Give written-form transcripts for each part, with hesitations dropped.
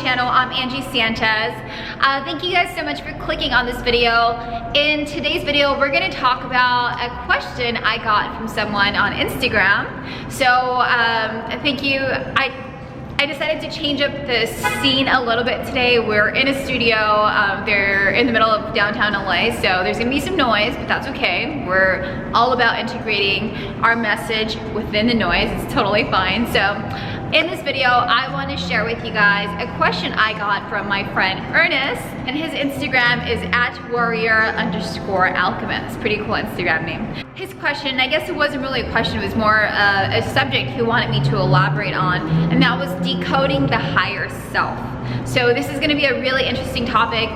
channel. I'm Angie Sanchez. Thank you guys so much for clicking on this video. In today's video, we're gonna talk about a question I got from someone on Instagram. So thank you. I decided to change up the scene a little bit today. We're in a studio. They're in the middle of downtown LA, so there's gonna be some noise, but that's okay. We're all about integrating our message within the noise. It's totally fine. So in this video, I want to share with you guys a question I got from my friend Ernest, and his Instagram is @warrior_alchemist. Pretty cool Instagram name. His question, I guess it wasn't really a question, it was more a subject he wanted me to elaborate on, and that was decoding the higher self. So this is going to be a really interesting topic.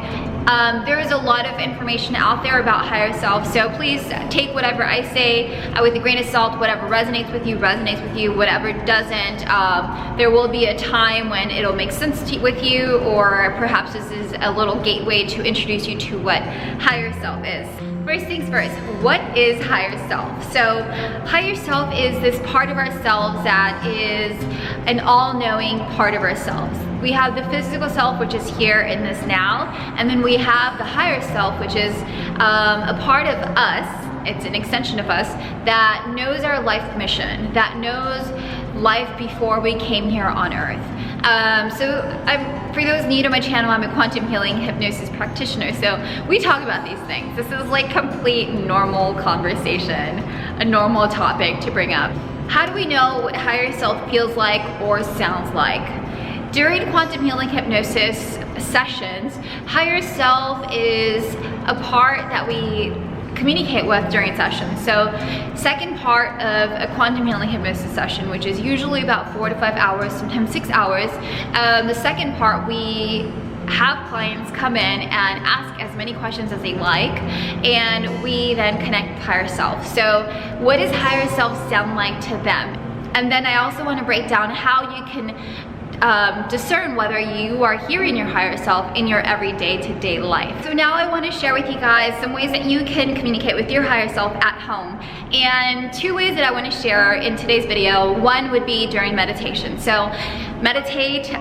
There is a lot of information out there about higher self, so please take whatever I say with a grain of salt. Whatever resonates with you, whatever doesn't. There will be a time when it'll make sense with you, or perhaps this is a little gateway to introduce you to what higher self is. First things first, what is higher self? So higher self is this part of ourselves that is an all-knowing part of ourselves. We have the physical self, which is here in this now, and then we have the higher self, which is a part of us, it's an extension of us, that knows our life mission, that knows life before we came here on earth. For those new to my channel, I'm a quantum healing hypnosis practitioner, so we talk about these things. This is like complete normal conversation, a normal topic to bring up. How do we know what higher self feels like or sounds like? During quantum healing hypnosis sessions, higher self is a part that we communicate with during sessions. So second part of a quantum healing hypnosis session, which is usually about 4 to 5 hours, sometimes 6 hours, the second part we have clients come in and ask as many questions as they like, and we then connect with higher self. So what does higher self sound like to them? And then I also want to break down how you can discern whether you are hearing your higher self in your everyday to-day life. So now I want to share with you guys some ways that you can communicate with your higher self at home. And 2 ways that I want to share in today's video. One would be during meditation. So meditate,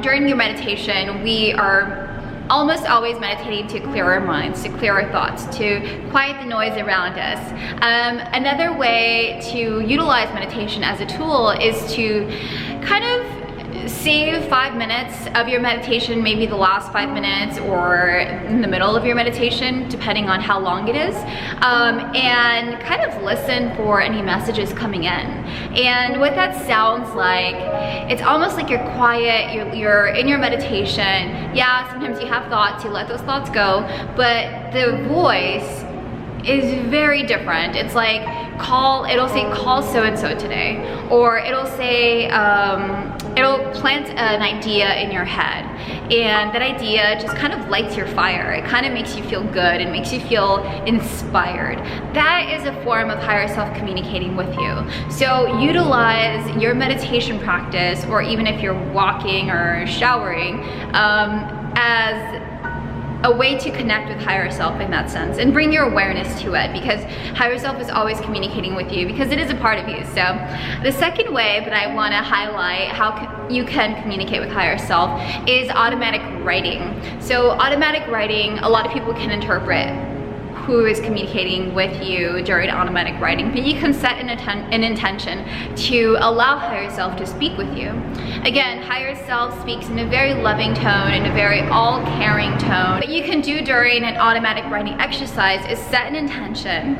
during your meditation, we are almost always meditating to clear our minds, to clear our thoughts, to quiet the noise around us. Another way to utilize meditation as a tool is to kind of save 5 minutes of your meditation, maybe the last 5 minutes or in the middle of your meditation, depending on how long it is, and kind of listen for any messages coming in. And what that sounds like, it's almost like you're quiet, you're in your meditation. Yeah, sometimes you have thoughts, you let those thoughts go, but the voice is very different. It's like it'll say call so-and-so today, or it'll say, it'll plant an idea in your head, and that idea just kind of lights your fire. It kind of makes you feel good and makes you feel inspired. That is a form of higher self communicating with you. So utilize your meditation practice, or even if you're walking or showering, as a way to connect with higher self in that sense, and bring your awareness to it, because higher self is always communicating with you, because it is a part of you. So the second way that I want to highlight how you can communicate with higher self is automatic writing. So automatic writing, a lot of people can interpret who is communicating with you during automatic writing, but you can set an intention to allow higher self to speak with you. Again, higher self speaks in a very loving tone, in a very all-caring tone. What you can do during an automatic writing exercise is set an intention.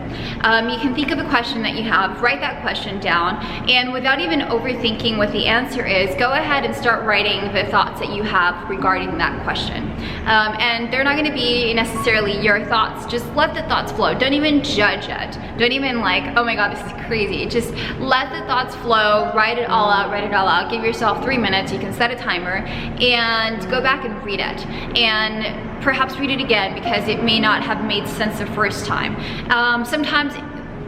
You can think of a question that you have, write that question down, and without even overthinking what the answer is, go ahead and start writing the thoughts that you have regarding that question. And they're not going to be necessarily your thoughts. Just let the thoughts flow. Don't even judge it. Don't even like, oh my god, this is crazy. Just let the thoughts flow, write it all out, Give yourself 3 minutes. You can set a timer and go back and read it, and perhaps read it again, because it may not have made sense the first time. Sometimes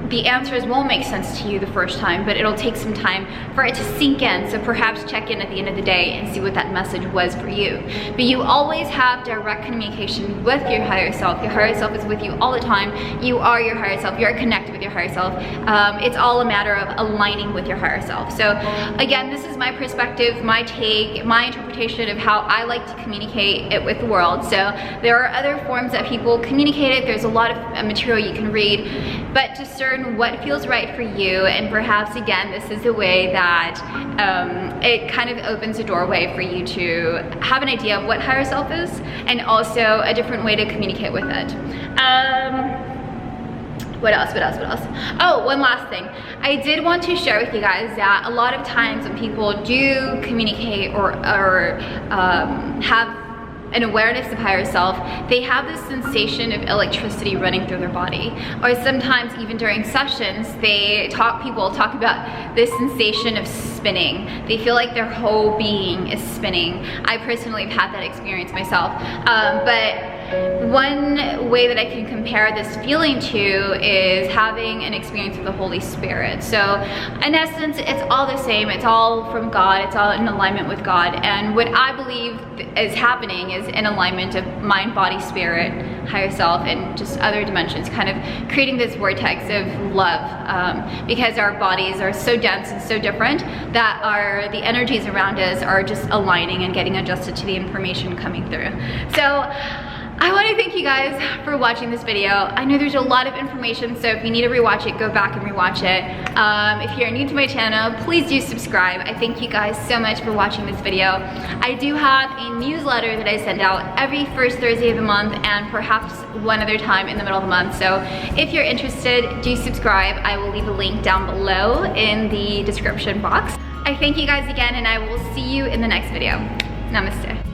the answers won't make sense to you the first time, but it'll take some time for it to sink in. So perhaps check in at the end of the day and see what that message was for you. But you always have direct communication with your higher self. Your higher self is with you all the time. You are your higher self. You're connected with your higher self. It's all a matter of aligning with your higher self. So again, this is my perspective, my take, my interpretation of how I like to communicate it with the world. So there are other forms that people communicate it. There's a lot of material you can read, but discern what feels right for you. And perhaps again, this is a way that it kind of opens a doorway for you to have an idea of what higher self is, and also a different way to communicate with it. What else? Oh, one last thing. I did want to share with you guys that a lot of times when people do communicate or have an awareness of higher self, they have this sensation of electricity running through their body. Or sometimes even during sessions, people talk about this sensation of spinning. They feel like their whole being is spinning. I personally have had that experience myself. But one way that I can compare this feeling to is having an experience with the Holy Spirit. So in essence, it's all the same. It's all from God. It's all in alignment with God. And what I believe is happening is in alignment of mind, body, spirit, higher self, and just other dimensions, kind of creating this vortex of love, because our bodies are so dense and so different that the energies around us are just aligning and getting adjusted to the information coming through. So I want to thank you guys for watching this video. I know there's a lot of information, so if you need to rewatch it, go back and rewatch it. If you're new to my channel, please do subscribe. I thank you guys so much for watching this video. I do have a newsletter that I send out every first Thursday of the month, and perhaps one other time in the middle of the month. So if you're interested, do subscribe. I will leave a link down below in the description box. I thank you guys again, and I will see you in the next video. Namaste.